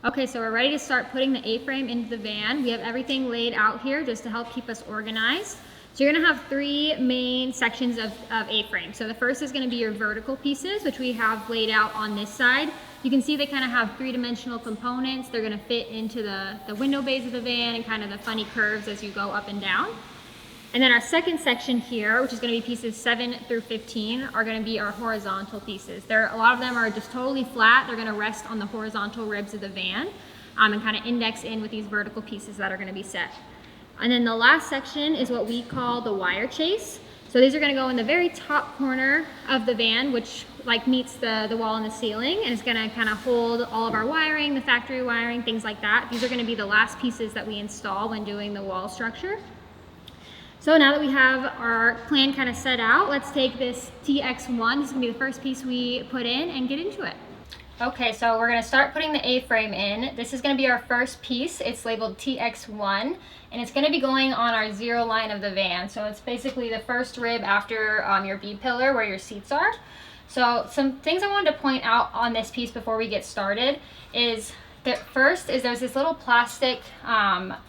Okay, so we're ready to start putting the A-frame into the van. We have everything laid out here just to help keep us organized. So you're gonna have three main sections of A-frame. So the first is gonna be your vertical pieces, which we have laid out on this side. You can see they kind of have three-dimensional components. They're gonna fit into the window bays of the van and kind of the funny curves as you go up and down. And then our second section here, which is going to be pieces 7 through 15, are going to be our horizontal pieces. A lot of them are just totally flat. They're going to rest on the horizontal ribs of the van and kind of index in with these vertical pieces that are going to be set. And then the last section is what we call the wire chase. So these are going to go in the very top corner of the van, which like meets the wall and the ceiling, and it's going to kind of hold all of our wiring, the factory wiring, things like that. These are going to be the last pieces that we install when doing the wall structure. So now that we have our plan kind of set out, let's take this TX1, this is gonna be the first piece we put in, and get into it. Okay, so we're gonna start putting the A-frame in. This is gonna be our first piece. It's labeled TX1, and it's gonna be going on our 0 line of the van. So it's basically the first rib after your B-pillar where your seats are. So some things I wanted to point out on this piece before we get started is there's this little plastic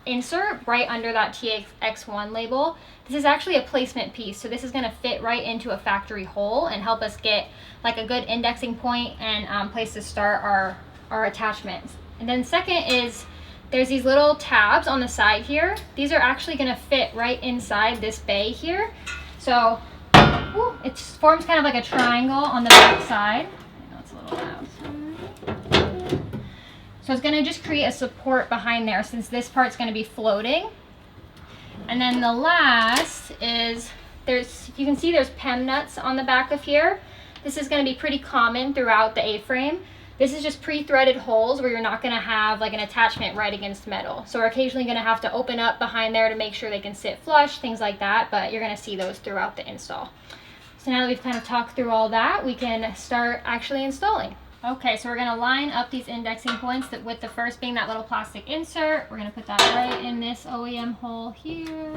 insert right under that TX1 label. This is actually a placement piece, so this is going to fit right into a factory hole and help us get like a good indexing point and place to start our attachments. And then second is there's these little tabs on the side here. These are actually going to fit right inside this bay here. So it forms kind of like a triangle on the back side. I know it's a little loud. So it's going to just create a support behind there since this part's going to be floating. And then the last is you can see there's PEM nuts on the back of here. This is going to be pretty common throughout the A-frame. This is just pre-threaded holes where you're not going to have like an attachment right against metal. So we're occasionally going to have to open up behind there to make sure they can sit flush, things like that, but you're going to see those throughout the install. So now that we've kind of talked through all that, we can start actually installing. Okay, so we're going to line up these indexing points with the first being that little plastic insert. We're going to put that right in this OEM hole here.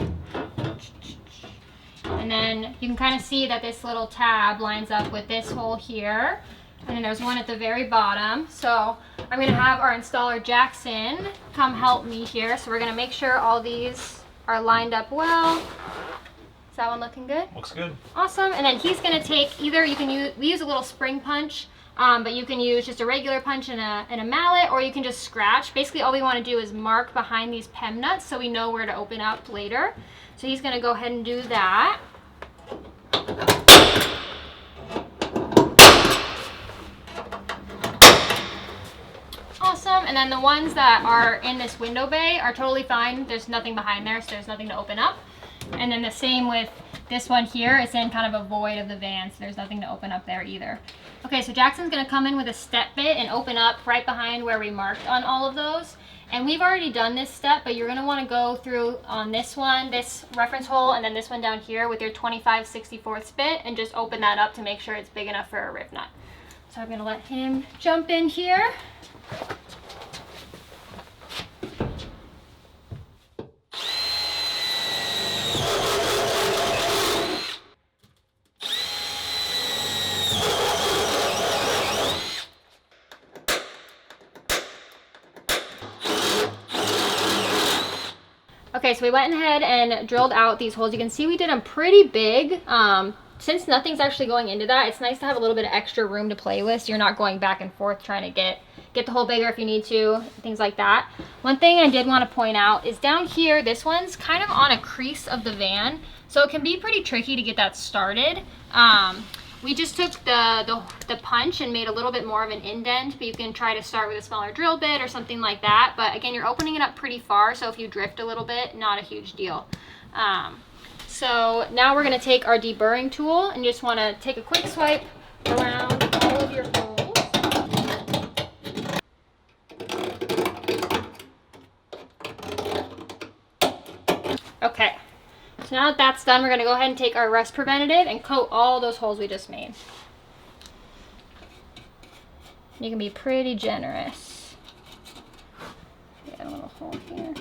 And then you can kind of see that this little tab lines up with this hole here. And then there's one at the very bottom. So I'm going to have our installer Jackson come help me here. So we're going to make sure all these are lined up well. Is that one looking good? Looks good. Awesome. And then he's going to take we use a little spring punch. But you can use just a regular punch and a mallet, or you can just scratch. Basically, all we want to do is mark behind these PEM nuts so we know where to open up later. So he's going to go ahead and do that. Awesome. And then the ones that are in this window bay are totally fine. There's nothing behind there, so there's nothing to open up. And then the same with this one here. It's in kind of a void of the van, so there's nothing to open up there either. Okay, so Jackson's going to come in with a step bit and open up right behind where we marked on all of those. And we've already done this step, but you're going to want to go through on this one, this reference hole, and then this one down here with your 25/64 bit and just open that up to make sure it's big enough for a rib nut. So I'm going to let him jump in here. Okay, so we went ahead and drilled out these holes. You can see we did them pretty big. Since nothing's actually going into that, it's nice to have a little bit of extra room to play with so you're not going back and forth trying to get the hole bigger if you need to, things like that. One thing I did want to point out is down here, this one's kind of on a crease of the van, so it can be pretty tricky to get that started. We just took the punch and made a little bit more of an indent, but you can try to start with a smaller drill bit or something like that. But again, you're opening it up pretty far, so if you drift a little bit, not a huge deal. So now we're going to take our deburring tool and just want to take a quick swipe around all of your holes. Okay. So now that that's done, we're going to go ahead and take our rust preventative and coat all those holes we just made. You can be pretty generous. Get a little hole here.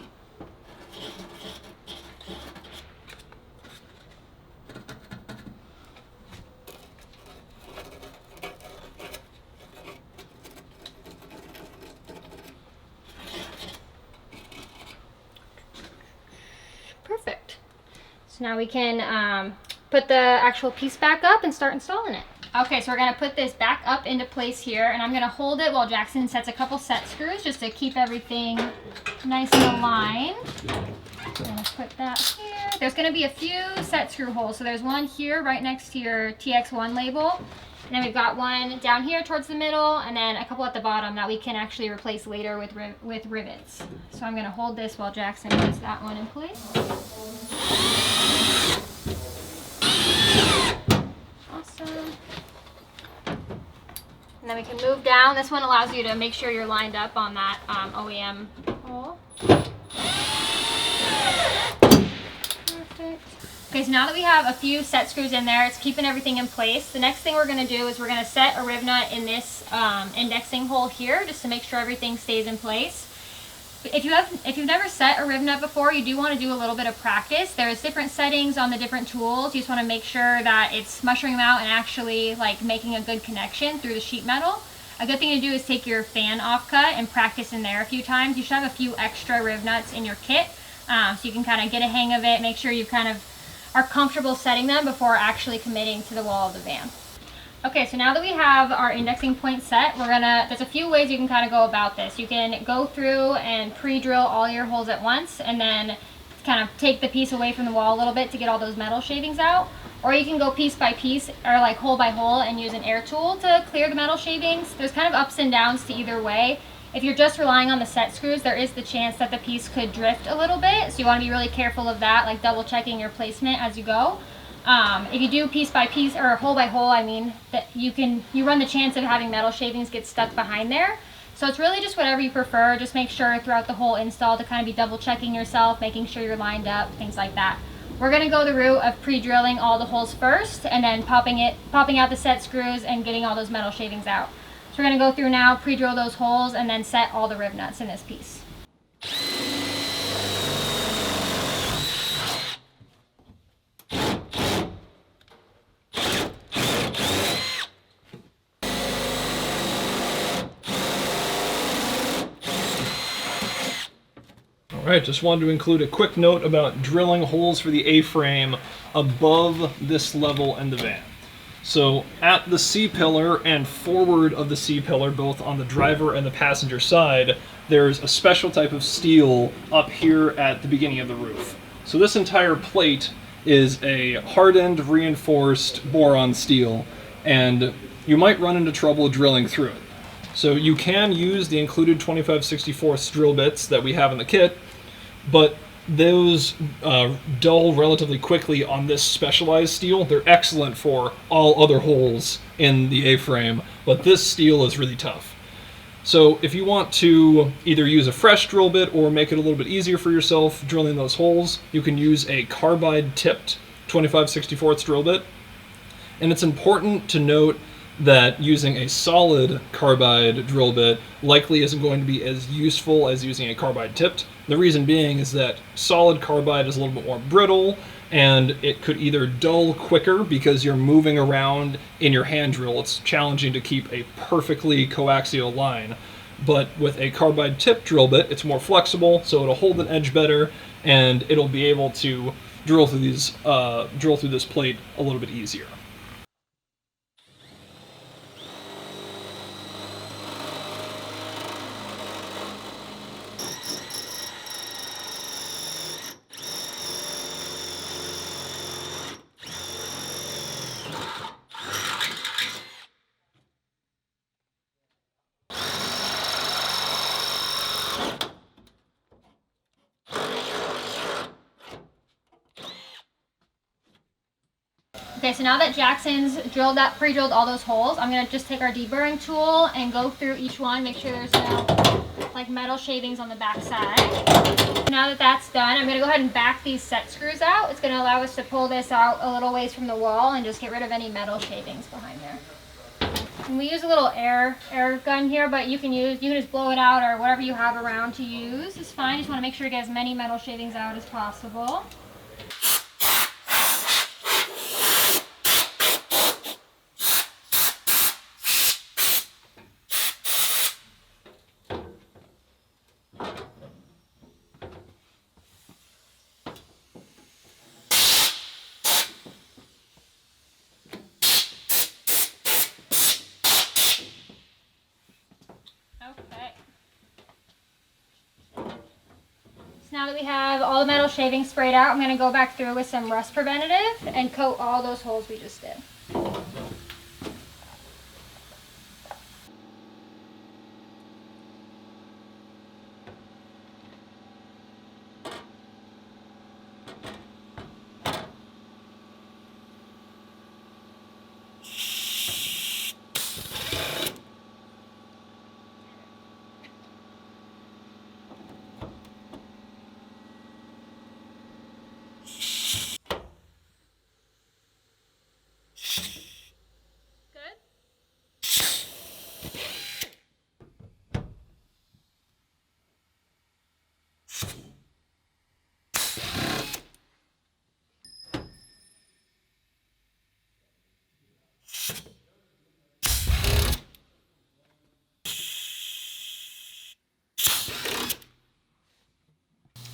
So now we can put the actual piece back up and start installing it. Okay, so we're gonna put this back up into place here, and I'm gonna hold it while Jackson sets a couple set screws just to keep everything nice and aligned. I'm gonna put that here. There's gonna be a few set screw holes. So there's one here right next to your TX1 label. And then we've got one down here towards the middle, and then a couple at the bottom that we can actually replace later with rivets. So I'm gonna hold this while Jackson puts that one in place. Awesome. And then we can move down. This one allows you to make sure you're lined up on that OEM hole. Perfect. Okay, so now that we have a few set screws in there, it's keeping everything in place. The next thing we're going to do is we're going to set a riv nut in this indexing hole here just to make sure everything stays in place. If you've never set a riv nut before, you do want to do a little bit of practice. There's different settings on the different tools. You just want to make sure that it's mushing them out and actually like making a good connection through the sheet metal. A good thing to do is take your fan offcut and practice in there a few times. You should have a few extra riv nuts in your kit so you can kind of get a hang of it, make sure you kind of are comfortable setting them before actually committing to the wall of the van. Okay, so now that we have our indexing point set, there's a few ways you can kind of go about this. You can go through and pre-drill all your holes at once and then kind of take the piece away from the wall a little bit to get all those metal shavings out. Or you can go piece by piece or like hole by hole and use an air tool to clear the metal shavings. There's kind of ups and downs to either way. If you're just relying on the set screws, there is the chance that the piece could drift a little bit. So you want to be really careful of that, like double checking your placement as you go. If you do piece by piece or hole by hole, I mean, that you run the chance of having metal shavings get stuck behind there. So it's really just whatever you prefer. Just make sure throughout the whole install to kind of be double checking yourself, making sure you're lined up, things like that. We're going to go the route of pre-drilling all the holes first and then popping out the set screws and getting all those metal shavings out. So we're going to go through now, pre-drill those holes, and then set all the riv nuts in this piece. Alright, just wanted to include a quick note about drilling holes for the A-frame above this level in the van. So at the C-pillar and forward of the C-pillar, both on the driver and the passenger side, there's a special type of steel up here at the beginning of the roof. So this entire plate is a hardened, reinforced boron steel, and you might run into trouble drilling through it. So you can use the included 25/64 drill bits that we have in the kit, but those dull relatively quickly on this specialized steel. They're excellent for all other holes in the A-frame, but this steel is really tough. So if you want to either use a fresh drill bit or make it a little bit easier for yourself drilling those holes, you can use a carbide tipped 25/64 drill bit. And it's important to note that using a solid carbide drill bit likely isn't going to be as useful as using a carbide tipped. The reason being is that solid carbide is a little bit more brittle, and it could either dull quicker because you're moving around in your hand drill. It's challenging to keep a perfectly coaxial line. But with a carbide tipped drill bit, it's more flexible, so it'll hold an edge better, and it'll be able to drill through this plate a little bit easier. Okay, so now that Jackson's pre-drilled all those holes, I'm gonna just take our deburring tool and go through each one, make sure there's no like metal shavings on the back side. Now that that's done, I'm gonna go ahead and back these set screws out. It's gonna allow us to pull this out a little ways from the wall and just get rid of any metal shavings behind there. And we use a little air gun here, but you can just blow it out or whatever you have around to use is fine. Just wanna make sure to get as many metal shavings out as possible. Now that we have all the metal shavings sprayed out, I'm going to go back through with some rust preventative and coat all those holes we just did.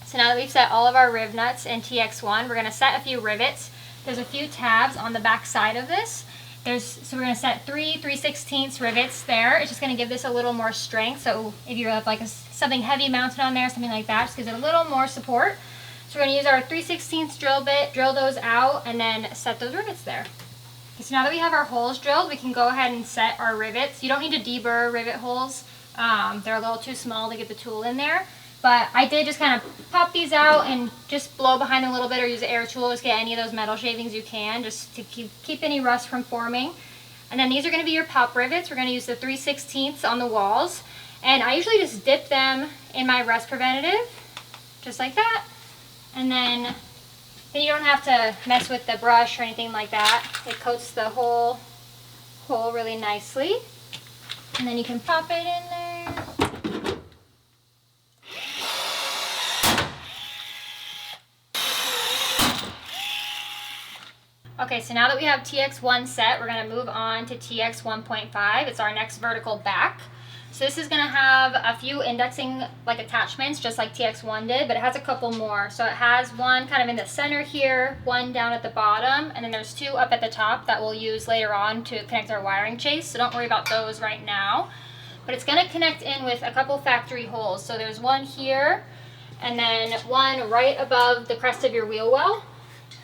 So now that we've set all of our riv nuts in TX1, we're going to set a few rivets. There's a few tabs on the back side of this. So we're going to set 3/16 rivets there. It's just going to give this a little more strength. So if you have like something heavy mounted on there, something like that, just gives it a little more support. So we're going to use our 3/16 drill bit, drill those out, and then set those rivets there. Okay, so now that we have our holes drilled, we can go ahead and set our rivets. You don't need to deburr rivet holes. They're a little too small to get the tool in there. But I did just kind of pop these out and just blow behind them a little bit, or use an air tool. Just get any of those metal shavings you can, just to keep any rust from forming. And then these are going to be your pop rivets. We're going to use the 3/16 on the walls. And I usually just dip them in my rust preventative, just like that. And then you don't have to mess with the brush or anything like that. It coats the whole hole really nicely. And then you can pop it in there. Okay, so now that we have TX1 set, we're going to move on to TX 1.5. It's our next vertical back. So this is going to have a few indexing attachments, just like TX1 did, but it has a couple more. So it has one kind of in the center here, one down at the bottom, and then there's two up at the top that we'll use later on to connect our wiring chase. So don't worry about those right now. But it's going to connect in with a couple factory holes. So there's one here, and then one right above the crest of your wheel well.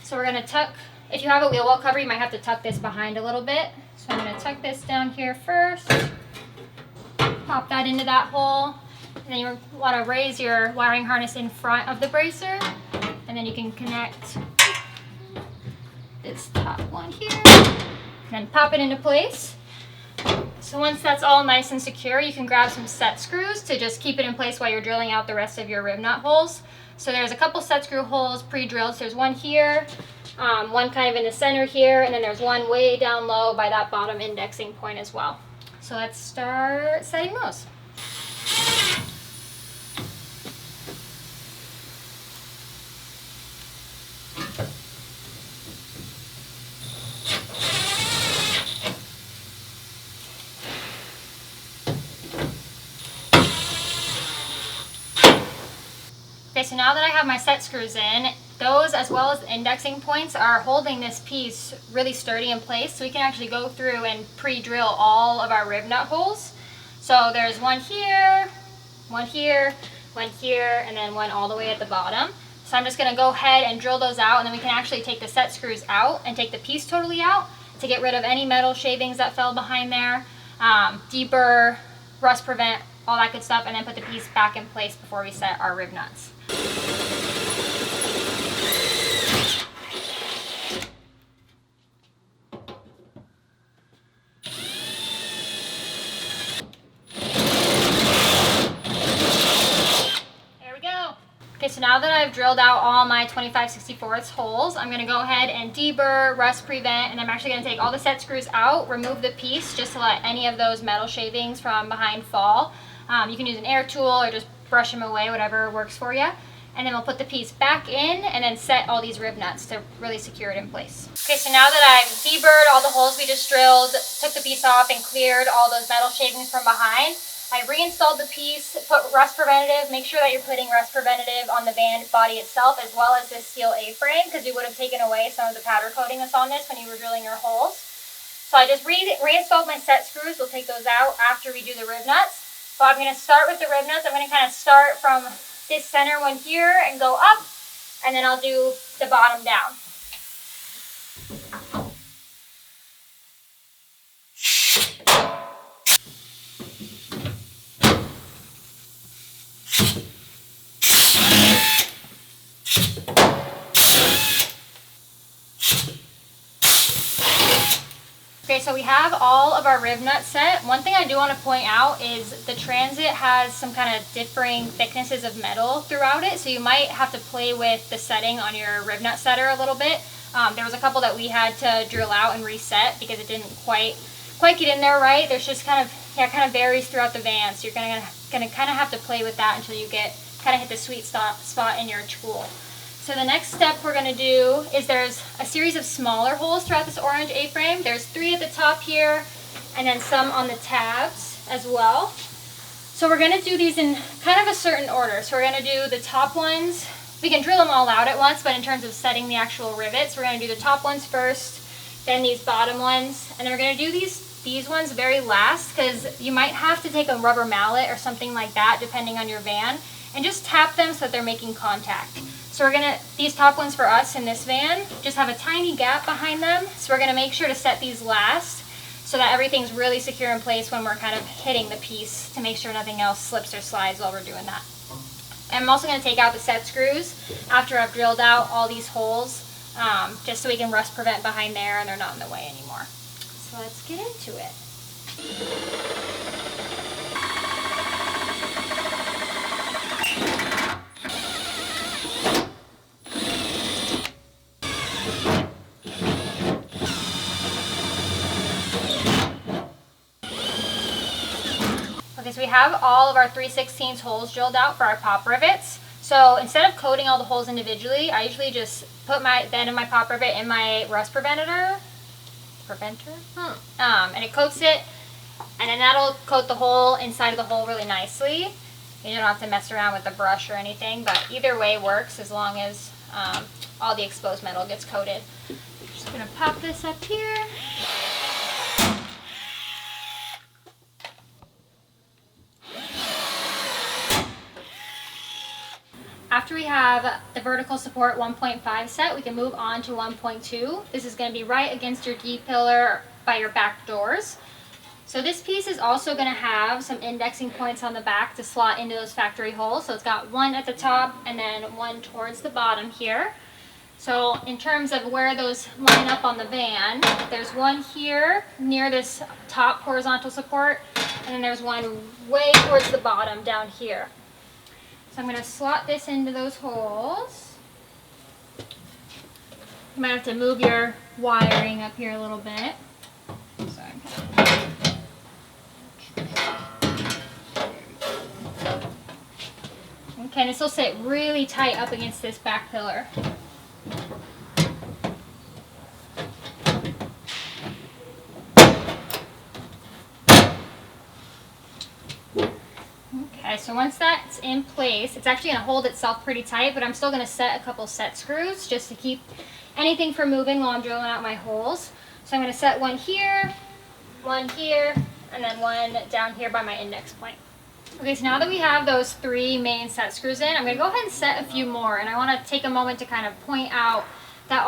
So we're going to tuck. If you have a wheel well cover, you might have to tuck this behind a little bit. So I'm going to tuck this down here first, pop that into that hole, and then you want to raise your wiring harness in front of the bracer, and then you can connect this top one here, and then pop it into place. So once that's all nice and secure, you can grab some set screws to just keep it in place while you're drilling out the rest of your rib nut holes. So there's a couple set screw holes pre-drilled. So there's one here, one kind of in the center here, and then there's one way down low by that bottom indexing point as well. So let's start setting those. Okay, so now that I have my set screws in, those as well as the indexing points are holding this piece really sturdy in place, so we can actually go through and pre-drill all of our rib nut holes. So there's one here, one here, one here, and then one all the way at the bottom. So I'm just going to go ahead and drill those out, and then we can actually take the set screws out and take the piece totally out to get rid of any metal shavings that fell behind there, deburr, rust prevent, all that good stuff, and then put the piece back in place before we set our rib nuts. Okay, so now that I've drilled out all my 25/64 holes, I'm going to go ahead and deburr, rust prevent, and I'm actually going to take all the set screws out, remove the piece just to let any of those metal shavings from behind fall. You can use an air tool or just brush them away, whatever works for you. And then we'll put the piece back in and then set all these rib nuts to really secure it in place. Okay, so now that I've deburred all the holes we just drilled, took the piece off and cleared all those metal shavings from behind, I reinstalled the piece, put rust preventative. Make sure that you're putting rust preventative on the van body itself as well as this steel A-frame, because we would have taken away some of the powder coating that's on this when you were drilling your holes. So I just reinstalled my set screws. We'll take those out after we do the rib nuts. So I'm going to start with the rib nuts. I'm going to kind of start from this center one here and go up, and then I'll do the bottom down. Okay, so we have all of our riv nuts set. One thing I do want to point out is the Transit has some kind of differing thicknesses of metal throughout it, so you might have to play with the setting on your riv nut setter a little bit. There was a couple that we had to drill out and reset because it didn't quite get in there right. There's just kind of varies throughout the van, so you're gonna kind of have to play with that until you kind of hit the sweet spot in your tool. So the next step we're going to do is there's a series of smaller holes throughout this orange A-frame. There's 3 at the top here, and then some on the tabs as well. So we're going to do these in kind of a certain order. So we're going to do the top ones. We can drill them all out at once, but in terms of setting the actual rivets, we're going to do the top ones first, then these bottom ones, and then we're going to do these ones very last, because you might have to take a rubber mallet or something like that, depending on your van, and just tap them so that they're making contact. So these top ones for us in this van just have a tiny gap behind them. So we're gonna make sure to set these last so that everything's really secure in place when we're kind of hitting the piece to make sure nothing else slips or slides while we're doing that. And I'm also gonna take out the set screws after I've drilled out all these holes, just so we can rust prevent behind there and they're not in the way anymore. So let's get into it. Okay, so we have all of our 3/16 holes drilled out for our pop rivets. So instead of coating all the holes individually, I usually just put the end of my pop rivet in my rust preventer, and it coats it, and then that'll coat the hole inside of the hole really nicely. You don't have to mess around with the brush or anything, but either way works as long as all the exposed metal gets coated. Just gonna pop this up here. After we have the vertical support 1.5 set, we can move on to 1.2. This is going to be right against your D-pillar by your back doors. So this piece is also going to have some indexing points on the back to slot into those factory holes. So it's got one at the top and then one towards the bottom here. So in terms of where those line up on the van, there's one here near this top horizontal support, and then there's one way towards the bottom down here. So I'm going to slot this into those holes. You might have to move your wiring up here a little bit. Okay, and this will sit really tight up against this back pillar. Okay, so once that's in place, it's actually going to hold itself pretty tight, but I'm still going to set a couple set screws just to keep anything from moving while I'm drilling out my holes. So I'm going to set one here, and then one down here by my index point. Okay, so now that we have those 3 main set screws in, I'm going to go ahead and set a few more, and I want to take a moment to kind of point out that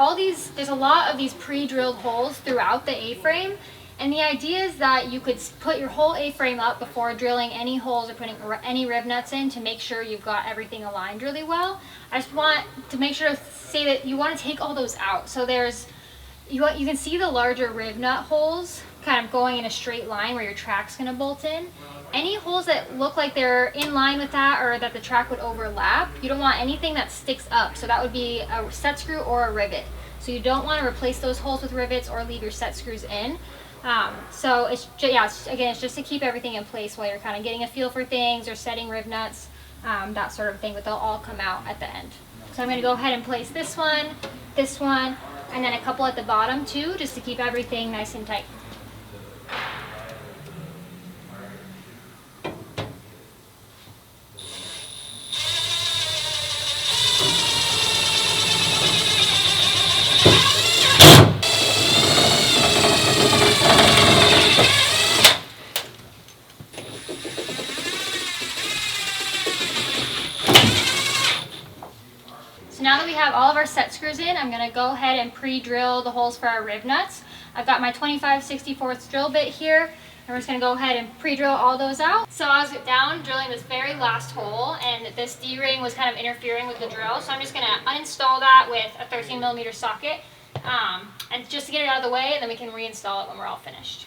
there's a lot of these pre-drilled holes throughout the A-frame. And the idea is that you could put your whole A-frame up before drilling any holes or putting any riv nuts in to make sure you've got everything aligned really well. I just want to make sure to say that you want to take all those out. So you can see the larger riv nut holes kind of going in a straight line where your track's going to bolt in. Any holes that look like they're in line with that or that the track would overlap, you don't want anything that sticks up. So that would be a set screw or a rivet. So you don't want to replace those holes with rivets or leave your set screws in. So it's just to keep everything in place while you're kind of getting a feel for things or setting riv nuts, that sort of thing, but they'll all come out at the end. So I'm going to go ahead and place this one, and then a couple at the bottom too, just to keep everything nice and tight. all of our set screws in, I'm gonna go ahead and pre-drill the holes for our rib nuts. I've got my 25/64 drill bit here, and we're just gonna go ahead and pre-drill all those out. So I was down drilling this very last hole, and this D-ring was kind of interfering with the drill, so I'm just gonna uninstall that with a 13mm socket, and just to get it out of the way, and then we can reinstall it when we're all finished.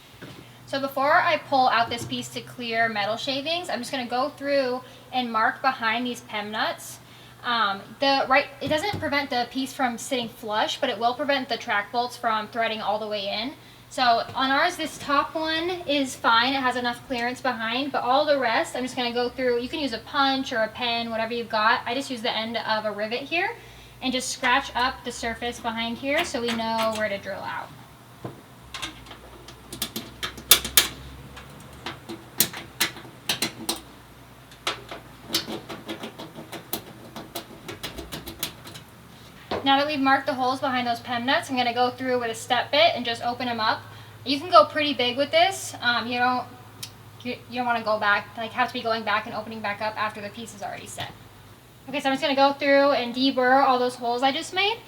So before I pull out this piece to clear metal shavings, I'm just gonna go through and mark behind these PEM nuts. It doesn't prevent the piece from sitting flush, but it will prevent the track bolts from threading all the way in. So on ours, this top one is fine. It has enough clearance behind, but all the rest, I'm just gonna go through. You can use a punch or a pen, whatever you've got. I just use the end of a rivet here and just scratch up the surface behind here so we know where to drill out. Now that we've marked the holes behind those PEM nuts, I'm going to go through with a step bit and just open them up. You can go pretty big with this. You don't want to go back, have to be going back and opening back up after the piece is already set. Okay, so I'm just going to go through and deburr all those holes I just made.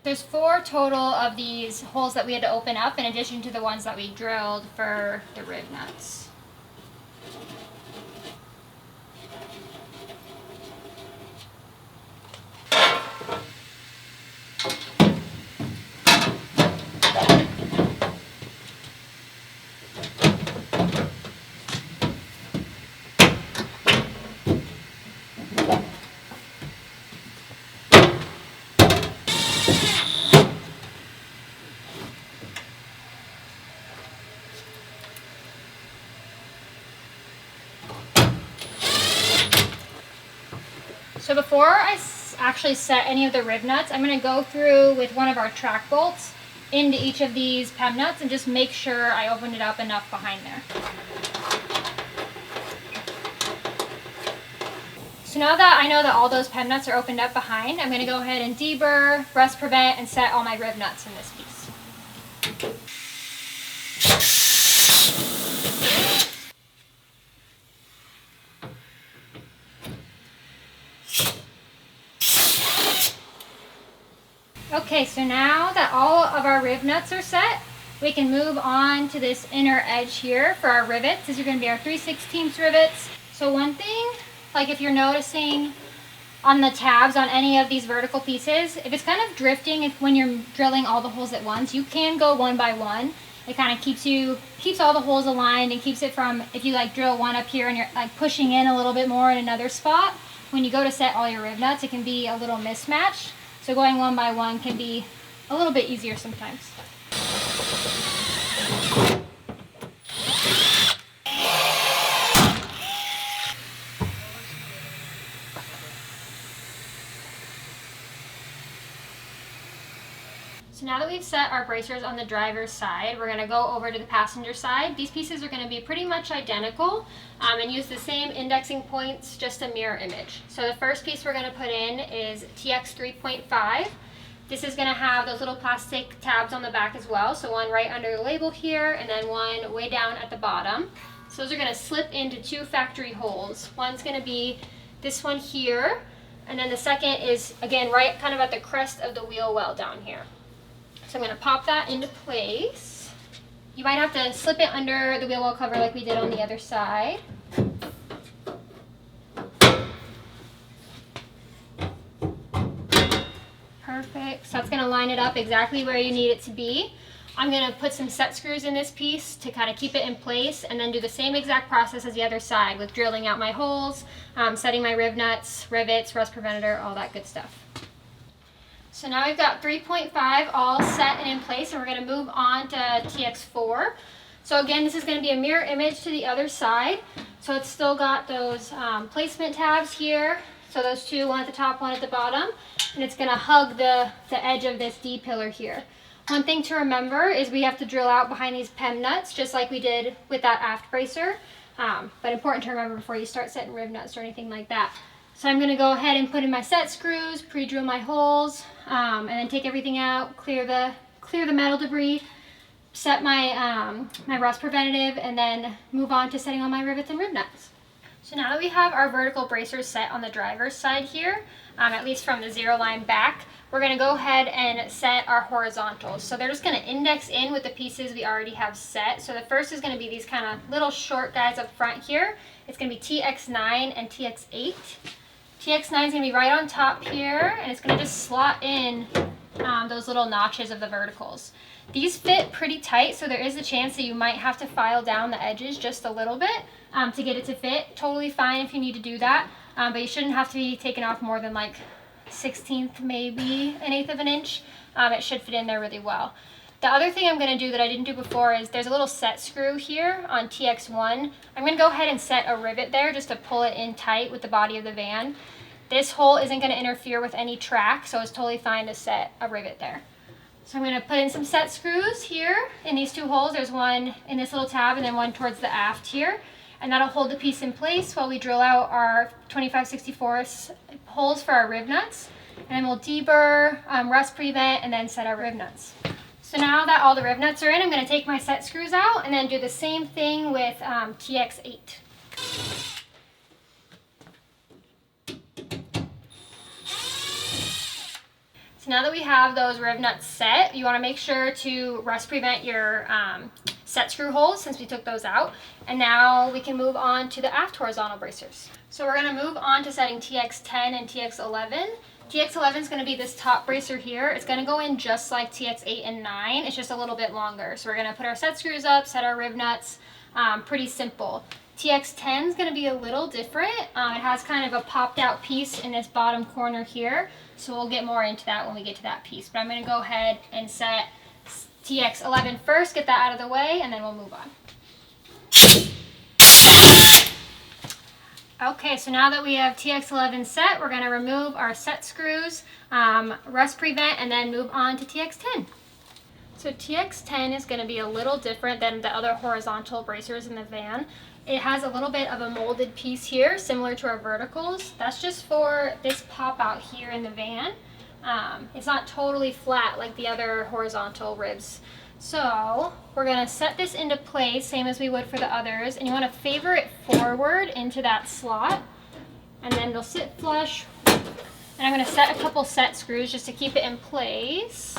There's 4 total of these holes that we had to open up in addition to the ones that we drilled for the rib nuts. So before I actually set any of the rib nuts, I'm going to go through with one of our track bolts into each of these PEM nuts and just make sure I opened it up enough behind there. So now that I know that all those PEM nuts are opened up behind, I'm going to go ahead and deburr, rust prevent, and set all my rib nuts in this piece. Okay, so now that all of our rib nuts are set, we can move on to this inner edge here for our rivets. These are going to be our 3/16 rivets. So one thing, like if you're noticing on the tabs on any of these vertical pieces, if it's kind of drifting when you're drilling all the holes at once, you can go one by one. It kind of keeps all the holes aligned and keeps it from, if you drill one up here and you're pushing in a little bit more in another spot, when you go to set all your rib nuts, it can be a little mismatched. So going one by one can be a little bit easier sometimes. So now that we've set our bracers on the driver's side, we're going to go over to the passenger side. These pieces are going to be pretty much identical and use the same indexing points, just a mirror image. So the first piece we're going to put in is TX 3.5. This is going to have those little plastic tabs on the back as well. So one right under the label here and then one way down at the bottom. So those are going to slip into 2 factory holes. One's going to be this one here, and then the second is, again, right kind of at the crest of the wheel well down here. So I'm going to pop that into place. You might have to slip it under the wheel well cover like we did on the other side. Perfect. So that's going to line it up exactly where you need it to be. I'm going to put some set screws in this piece to kind of keep it in place, and then do the same exact process as the other side with drilling out my holes, setting my rib nuts, rivets, rust preventer, all that good stuff. So now we've got 3.5 all set and in place, and we're going to move on to TX4. So again, this is going to be a mirror image to the other side. So it's still got those placement tabs here. So those 2, one at the top, one at the bottom. And it's going to hug the edge of this D pillar here. One thing to remember is we have to drill out behind these PEM nuts, just like we did with that aft bracer. But important to remember before you start setting rib nuts or anything like that. So I'm gonna go ahead and put in my set screws, pre-drill my holes, and then take everything out, clear the metal debris, set my, my rust preventative, and then move on to setting all my rivets and rib nuts. So now that we have our vertical bracers set on the driver's side here, at least from the zero line back, we're going to go ahead and set our horizontals. So they're just going to index in with the pieces we already have set. So the first is going to be these kind of little short guys up front here. It's going to be TX9 and TX8. TX9 is going to be right on top here, and it's going to just slot in those little notches of the verticals. These fit pretty tight, so there is a chance that you might have to file down the edges just a little bit to get it to fit. Totally fine if you need to do that, but you shouldn't have to be taken off more than like 1/16, maybe 1/8 of an inch. It should fit in there really well. The other thing I'm going to do that I didn't do before is there's a little set screw here on TX1. I'm going to go ahead and set a rivet there just to pull it in tight with the body of the van. This hole isn't going to interfere with any track, so it's totally fine to set a rivet there. So I'm going to put in some set screws here in these two holes. There's one in this little tab and then one towards the aft here. And that'll hold the piece in place while we drill out our 25/64 holes for our rib nuts. And then we'll deburr, rust prevent, and then set our rib nuts. So now that all the rib nuts are in, I'm going to take my set screws out and then do the same thing with TX8. So now that we have those rib nuts set, you want to make sure to rust prevent your set screw holes since we took those out. And now we can move on to the aft horizontal bracers. So we're going to move on to setting TX10 and TX11. TX11 is going to be this top bracer here. It's going to go in just like TX8 and 9. It's just a little bit longer. So we're going to put our set screws up, set our rib nuts. Pretty simple. TX10 is going to be a little different. It has kind of a popped out piece in this bottom corner here. So we'll get more into that when we get to that piece. But I'm going to go ahead and set TX11 first, get that out of the way, and then we'll move on. Okay, so now that we have TX11 set, we're going to remove our set screws, rust prevent, and then move on to TX10. So TX10 is going to be a little different than the other horizontal bracers in the van. It has a little bit of a molded piece here, similar to our verticals. That's just for this pop out here in the van. It's not totally flat like the other horizontal ribs. So we're going to set this into place, same as we would for the others, and you want to favor it forward into that slot, and then they'll sit flush. And I'm going to set a couple set screws just to keep it in place.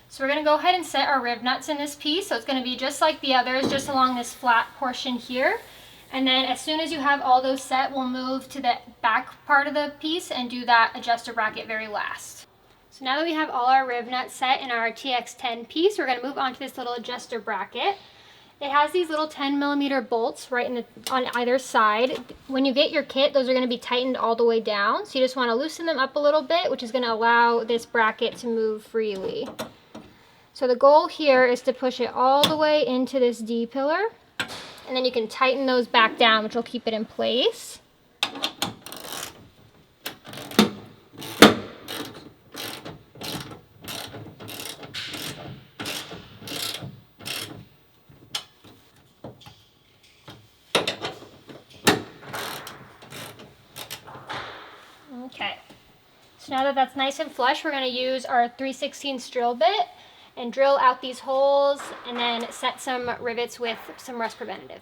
So we're going to go ahead and set our rib nuts in this piece. So it's going to be just like the others, just along this flat portion here. And then as soon as you have all those set, we'll move to the back part of the piece and do that adjuster bracket very last. So now that we have all our rib nuts set in our TX10 piece, we're going to move on to this little adjuster bracket. It has these little 10mm bolts right on either side. When you get your kit, those are going to be tightened all the way down. So you just want to loosen them up a little bit, which is going to allow this bracket to move freely. So the goal here is to push it all the way into this D pillar, and then you can tighten those back down, which will keep it in place. Okay, so now that that's nice and flush, we're going to use our 3/16 drill bit and drill out these holes and then set some rivets with some rust preventative.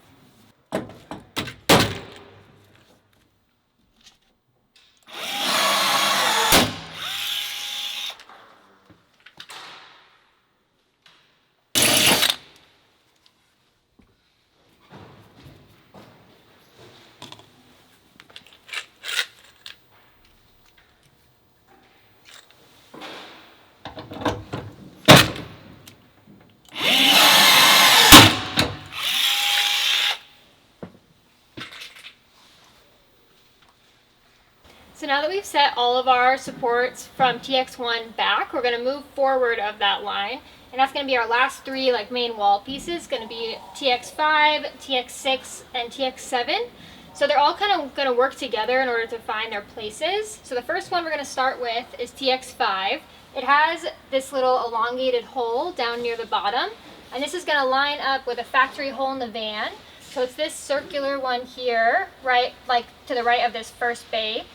we've set all of our supports from TX1 back, we're going to move forward of that line. And that's going to be our last three like main wall pieces. It's going to be TX5, TX6, and TX7. So they're all kind of going to work together in order to find their places. So the first one we're going to start with is TX5. It has this little elongated hole down near the bottom. And this is going to line up with a factory hole in the van. So it's this circular one here, right, like to the right of this first bay.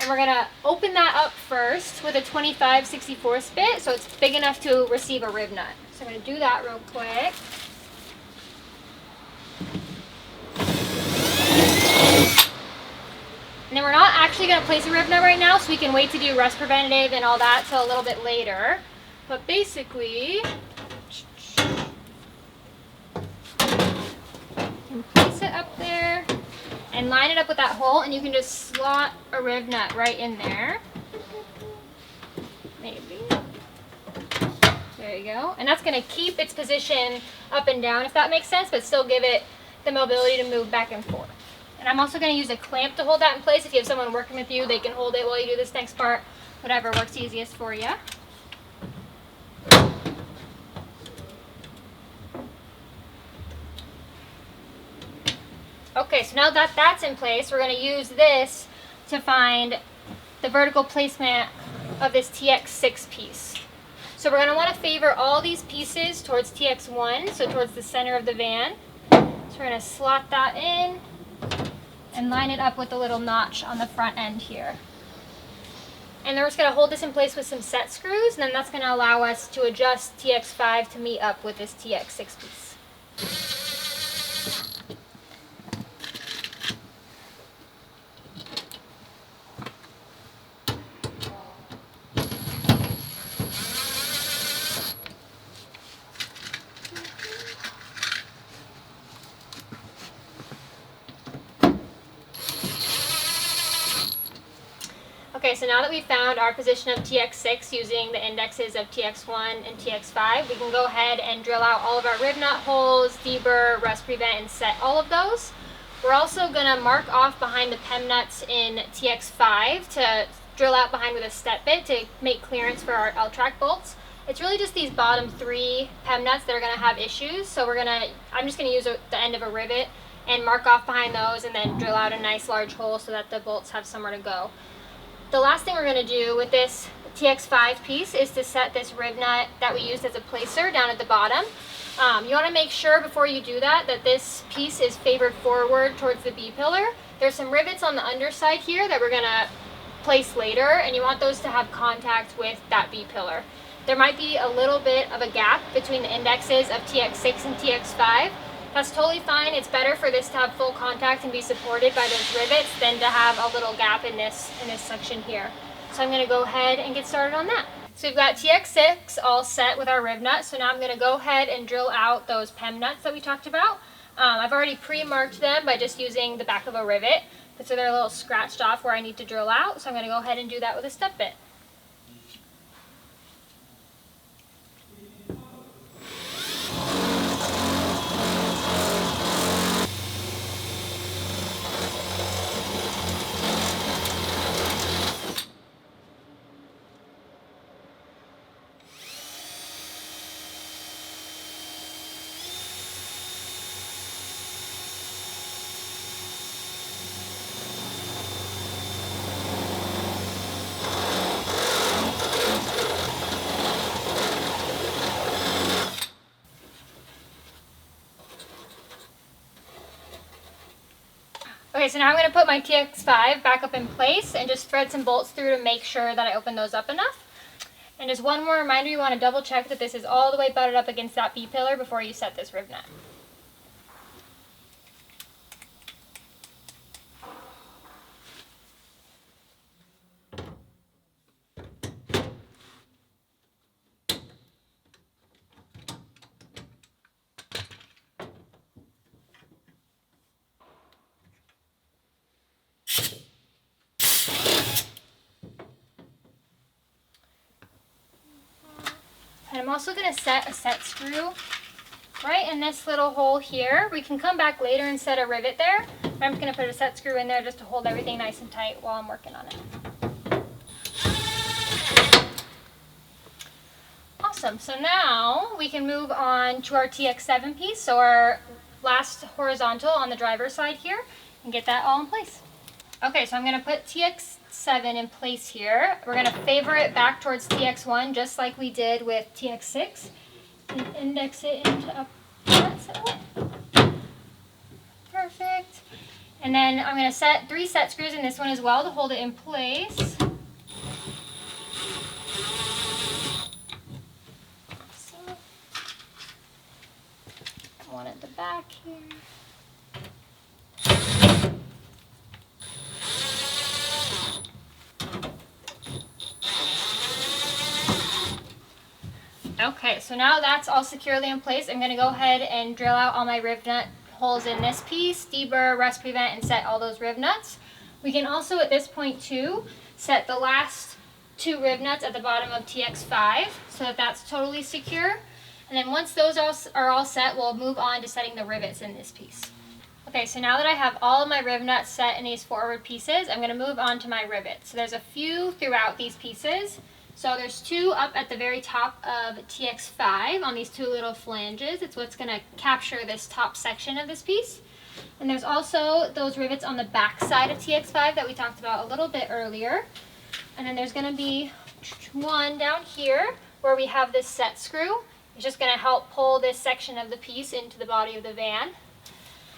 And we're gonna open that up first with a 25/64 bit, so it's big enough to receive a rib nut. So I'm gonna do that real quick. And then we're not actually gonna place a rib nut right now, so we can wait to do rust preventative and all that till a little bit later. But basically, place it up there and line it up with that hole, and you can just slot a rib nut right in there. Maybe. There you go. And that's going to keep its position up and down, if that makes sense, but still give it the mobility to move back and forth. And I'm also going to use a clamp to hold that in place. If you have someone working with you, they can hold it while you do this next part. Whatever works easiest for you. Okay, so now that that's in place, we're going to use this to find the vertical placement of this TX6 piece. So we're going to want to favor all these pieces towards TX1, so towards the center of the van. So we're going to slot that in and line it up with the little notch on the front end here. And then we're just going to hold this in place with some set screws, and then that's going to allow us to adjust TX5 to meet up with this TX6 piece. Okay, so now that we've found our position of TX6 using the indexes of TX1 and TX5, we can go ahead and drill out all of our rib nut holes, deburr, rust prevent, and set all of those. We're also going to mark off behind the PEM nuts in TX5 to drill out behind with a step bit to make clearance for our L-track bolts. It's really just these bottom three PEM nuts that are going to have issues, so I'm just going to use the end of a rivet and mark off behind those and then drill out a nice large hole so that the bolts have somewhere to go. The last thing we're going to do with this TX5 piece is to set this rib nut that we used as a placer down at the bottom. You want to make sure before you do that this piece is favored forward towards the B-pillar. There's some rivets on the underside here that we're going to place later, and you want those to have contact with that B-pillar. There might be a little bit of a gap between the indexes of TX6 and TX5. That's totally fine. It's better for this to have full contact and be supported by those rivets than to have a little gap in this section here. So I'm going to go ahead and get started on that. So we've got TX6 all set with our rib nut. So now I'm going to go ahead and drill out those PEM nuts that we talked about. I've already pre-marked them by just using the back of a rivet, but so they're a little scratched off where I need to drill out. So I'm going to go ahead and do that with a step bit. Okay, so now I'm going to put my TX5 back up in place and just thread some bolts through to make sure that I open those up enough. And just one more reminder, you want to double check that this is all the way butted up against that B-pillar before you set this rib nut. And I'm also going to set a set screw right in this little hole here. We can come back later and set a rivet there. But I'm just going to put a set screw in there just to hold everything nice and tight while I'm working on it. Awesome. So now we can move on to our TX7 piece. So our last horizontal on the driver's side here, and get that all in place. Okay, so I'm going to put TX7 in place here. We're going to favor it back towards TX1 just like we did with TX6 and index it into up that set. Perfect. And then I'm going to set 3 set screws in this one as well to hold it in place. So, one at the back here. Okay, so now that's all securely in place. I'm going to go ahead and drill out all my riv nut holes in this piece, deburr, rust prevent, and set all those riv nuts. We can also at this point too set the last 2 riv nuts at the bottom of TX5 so that that's totally secure. And then once those are all set, we'll move on to setting the rivets in this piece. Okay, so now that I have all of my riv nuts set in these forward pieces, I'm going to move on to my rivets. So there's a few throughout these pieces. So there's 2 up at the very top of TX5 on these 2 little flanges. It's what's going to capture this top section of this piece. And there's also those rivets on the back side of TX5 that we talked about a little bit earlier. And then there's going to be one down here where we have this set screw. It's just going to help pull this section of the piece into the body of the van.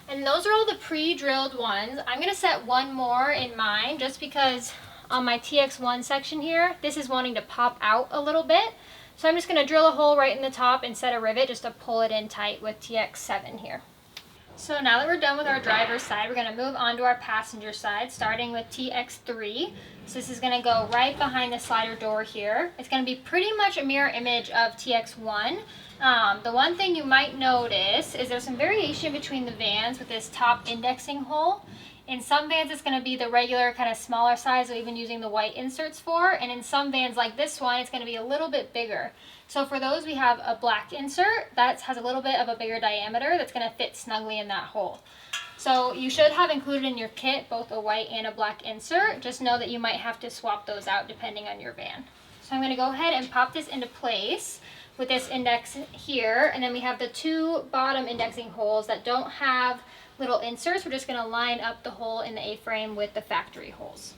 And those are all the pre-drilled ones. I'm going to set one more in mine just because on my TX1 section here, this is wanting to pop out a little bit. So I'm just going to drill a hole right in the top and set a rivet just to pull it in tight with TX7 here. So now that we're done with our driver's side, we're going to move on to our passenger side, starting with TX3. So this is going to go right behind the slider door here. It's going to be pretty much a mirror image of TX1. The one thing you might notice is there's some variation between the vans with this top indexing hole. In some vans it's going to be the regular kind of smaller size that we've been using the white inserts for, and in some vans like this one it's going to be a little bit bigger. So for those we have a black insert that has a little bit of a bigger diameter that's going to fit snugly in that hole. So you should have included in your kit both a white and a black insert. Just know that you might have to swap those out depending on your van. So I'm going to go ahead and pop this into place with this index here, and then we have the 2 bottom indexing holes that don't have little inserts. We're just going to line up the hole in the A-frame with the factory holes.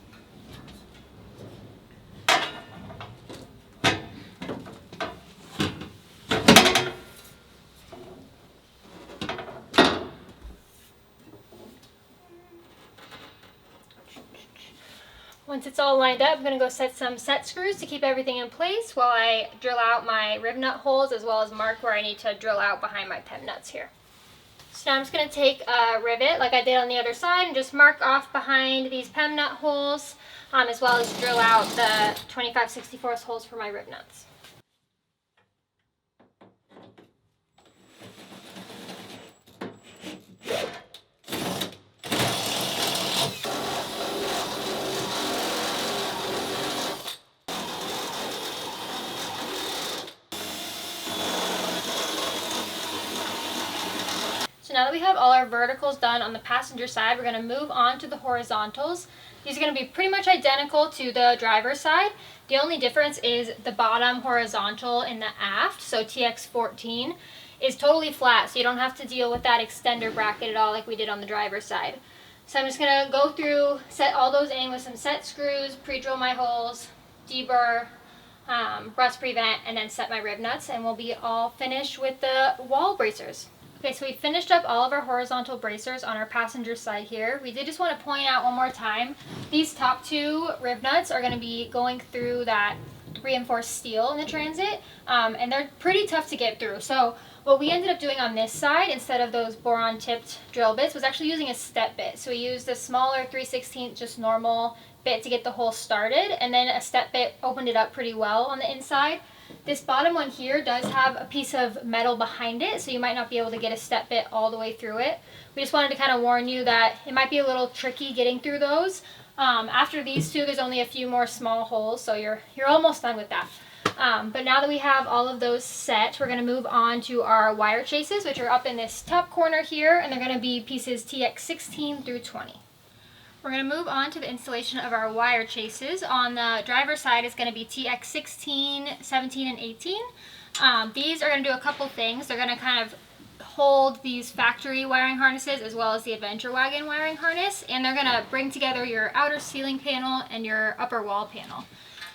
Once it's all lined up, I'm going to go set some set screws to keep everything in place while I drill out my riv nut holes as well as mark where I need to drill out behind my pem nuts here. So now I'm just going to take a rivet like I did on the other side and just mark off behind these pem nut holes as well as drill out the 25/64 holes for my riv nuts. So now that we have all our verticals done on the passenger side, we're going to move on to the horizontals. These are going to be pretty much identical to the driver's side. The only difference is the bottom horizontal in the aft, so TX14, is totally flat, so you don't have to deal with that extender bracket at all like we did on the driver's side. So I'm just going to go through, set all those in with some set screws, pre-drill my holes, deburr, rust prevent, and then set my riv nuts, and we'll be all finished with the wall bracers. Okay, so we finished up all of our horizontal bracers on our passenger side here. We did just want to point out one more time, these top 2 riv nuts are going to be going through that reinforced steel in the transit, and they're pretty tough to get through. So what we ended up doing on this side, instead of those boron tipped drill bits, was actually using a step bit. So we used a smaller 3/16 just normal bit to get the hole started, and then a step bit opened it up pretty well on the inside. This bottom one here does have a piece of metal behind it, so you might not be able to get a step bit all the way through it. We just wanted to kind of warn you that it might be a little tricky getting through those. After these 2, there's only a few more small holes, so you're almost done with that. But now that we have all of those set, we're going to move on to our wire chases, which are up in this top corner here, and they're going to be pieces TX16 through 20. We're going to move on to the installation of our wire chases. On the driver's side is going to be TX 16, 17, and 18. These are going to do a couple things. They're going to kind of hold these factory wiring harnesses as well as the adventure wagon wiring harness, and they're going to bring together your outer ceiling panel and your upper wall panel.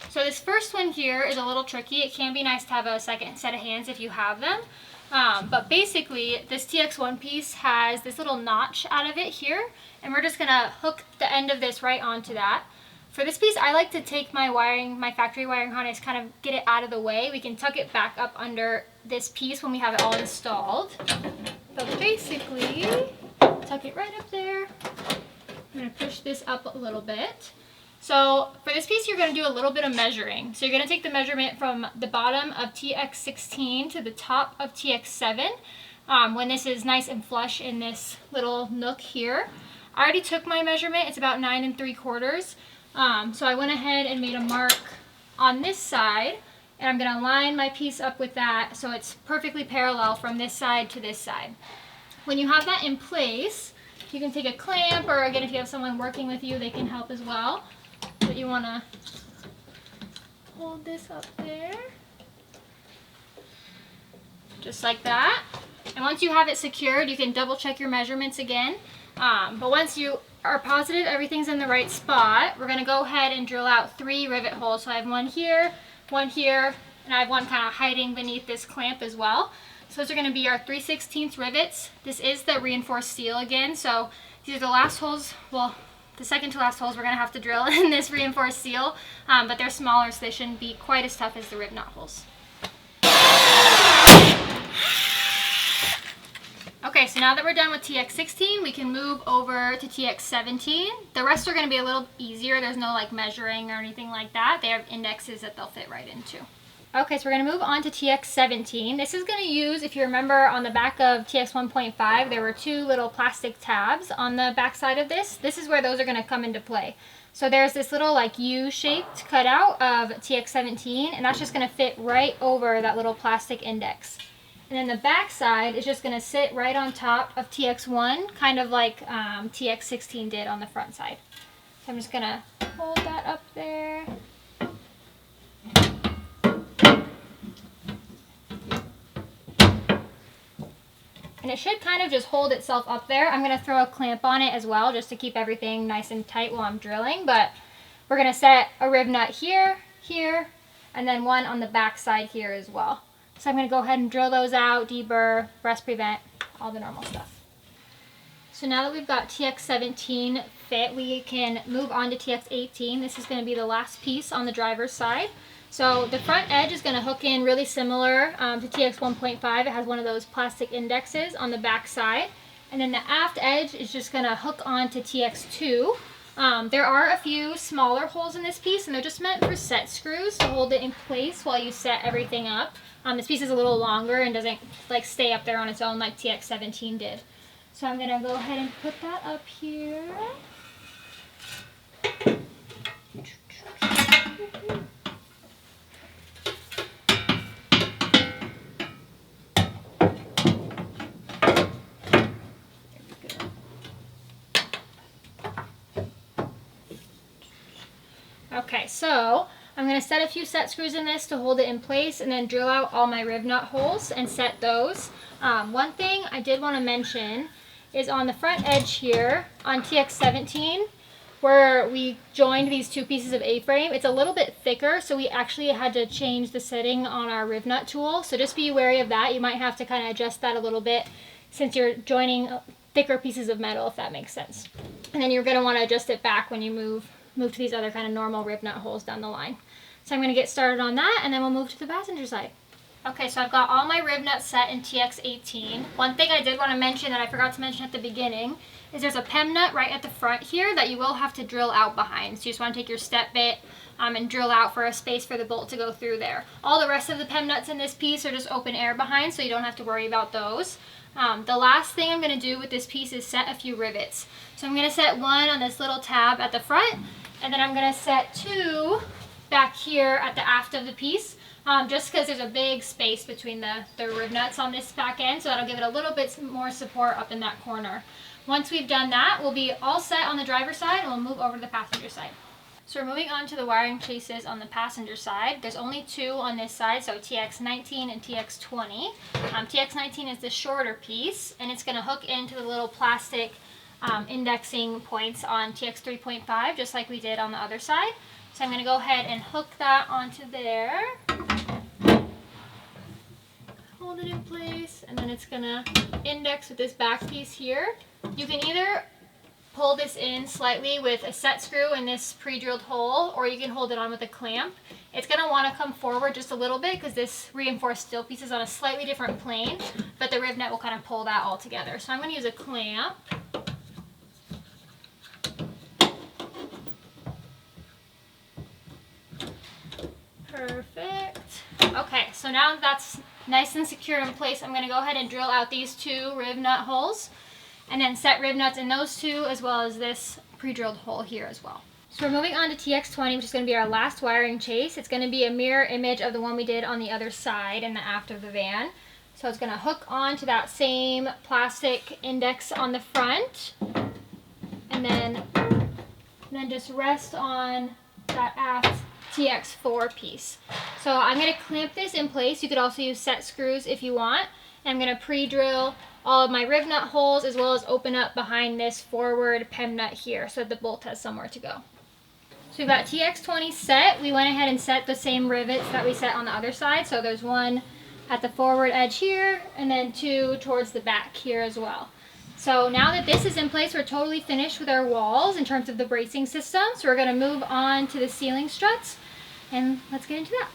So this first one here is a little tricky. It can be nice to have a second set of hands if you have them. But basically, this TX1 piece has this little notch out of it here, and we're just gonna hook the end of this right onto that. For this piece, I like to take my factory wiring harness, kind of get it out of the way. We can tuck it back up under this piece when we have it all installed. But basically, tuck it right up there. I'm gonna push this up a little bit. So for this piece, you're going to do a little bit of measuring. So you're going to take the measurement from the bottom of TX16 to the top of TX7 when this is nice and flush in this little nook here. I already took my measurement. It's about 9 3/4. So I went ahead and made a mark on this side, and I'm going to line my piece up with that so it's perfectly parallel from this side to this side. When you have that in place, you can take a clamp, or again, if you have someone working with you, they can help as well. But you want to hold this up there, just like that. And once you have it secured, you can double check your measurements again. But once you are positive everything's in the right spot, we're going to go ahead and drill out 3 rivet holes. So I have one here, and I have one kind of hiding beneath this clamp as well. So those are going to be our 3/16 rivets. This is the reinforced steel again, so these are the last holes, well, the second to last holes we're going to have to drill in this reinforced steel, but they're smaller, so they shouldn't be quite as tough as the rib knot holes. Okay, so now that we're done with TX16, we can move over to TX17. The rest are going to be a little easier. There's no like measuring or anything like that. They have indexes that they'll fit right into. Okay, so we're going to move on to TX17. This is going to use, if you remember on the back of TX 1.5, there were 2 little plastic tabs on the back side of this. This is where those are going to come into play. So there's this little like U-shaped cutout of TX17, and that's just going to fit right over that little plastic index. And then the back side is just going to sit right on top of TX1, kind of like TX16 did on the front side. So I'm just going to hold that up there. And it should kind of just hold itself up there. I'm going to throw a clamp on it as well, just to keep everything nice and tight while I'm drilling. But we're going to set a rib nut here, here, and then one on the back side here as well. So I'm going to go ahead and drill those out, deburr, rust prevent, all the normal stuff. So now that we've got TX17 fit, we can move on to TX18. This is going to be the last piece on the driver's side. So the front edge is going to hook in really similar to TX 1.5. It has one of those plastic indexes on the back side. And then the aft edge is just going to hook on to TX2. There are a few smaller holes in this piece, and they're just meant for set screws to hold it in place while you set everything up. This piece is a little longer and doesn't like stay up there on its own like TX17 did. So I'm going to go ahead and put that up here. Okay, so I'm going to set a few set screws in this to hold it in place, and then drill out all my rib nut holes and set those. One thing I did want to mention is on the front edge here on TX17, where we joined these 2 pieces of A-frame, it's a little bit thicker, so we actually had to change the setting on our rib nut tool. So just be wary of that. You might have to kind of adjust that a little bit since you're joining thicker pieces of metal, if that makes sense. And then you're going to want to adjust it back when you move to these other kind of normal rib nut holes down the line. So I'm going to get started on that, and then we'll move to the passenger side. Okay, so I've got all my rib nuts set in TX18. One thing I did want to mention that I forgot to mention at the beginning is there's a PEM nut right at the front here that you will have to drill out behind. So you just want to take your step bit and drill out for a space for the bolt to go through there. All the rest of the PEM nuts in this piece are just open air behind, so you don't have to worry about those. The last thing I'm going to do with this piece is set a few rivets. So I'm going to set one on this little tab at the front, and then I'm going to set 2 back here at the aft of the piece, just because there's a big space between the rib nuts on this back end, so that'll give it a little bit more support up in that corner. Once we've done that, we'll be all set on the driver's side and we'll move over to the passenger side. So we're moving on to the wiring chases on the passenger side. There's only two on this side, so TX19 and TX20. TX19 is the shorter piece, and it's going to hook into the little plastic indexing points on TX 3.5, just like we did on the other side. So I'm going to go ahead and hook that onto there. Hold it in place, and then it's going to index with this back piece here. You can either pull this in slightly with a set screw in this pre-drilled hole, or you can hold it on with a clamp. It's going to want to come forward just a little bit because this reinforced steel piece is on a slightly different plane, but the rib net will kind of pull that all together. So I'm going to use a clamp. Perfect. Okay, so now that's nice and secure in place, I'm going to go ahead and drill out these two rib nut holes and then set rib nuts in those two as well as this pre-drilled hole here as well. So we're moving on to TX20, which is going to be our last wiring chase. It's going to be a mirror image of the one we did on the other side in the aft of the van. So it's going to hook onto that same plastic index on the front and then just rest on that aft TX4 piece. So I'm going to clamp this in place. You could also use set screws if you want. I'm going to pre-drill all of my rib nut holes as well as open up behind this forward PEM nut here so that the bolt has somewhere to go. So we've got TX20 set. We went ahead and set the same rivets that we set on the other side. So there's one at the forward edge here and then two towards the back here as well. So now that this is in place, we're totally finished with our walls in terms of the bracing system. So we're going to move on to the ceiling struts and let's get into that.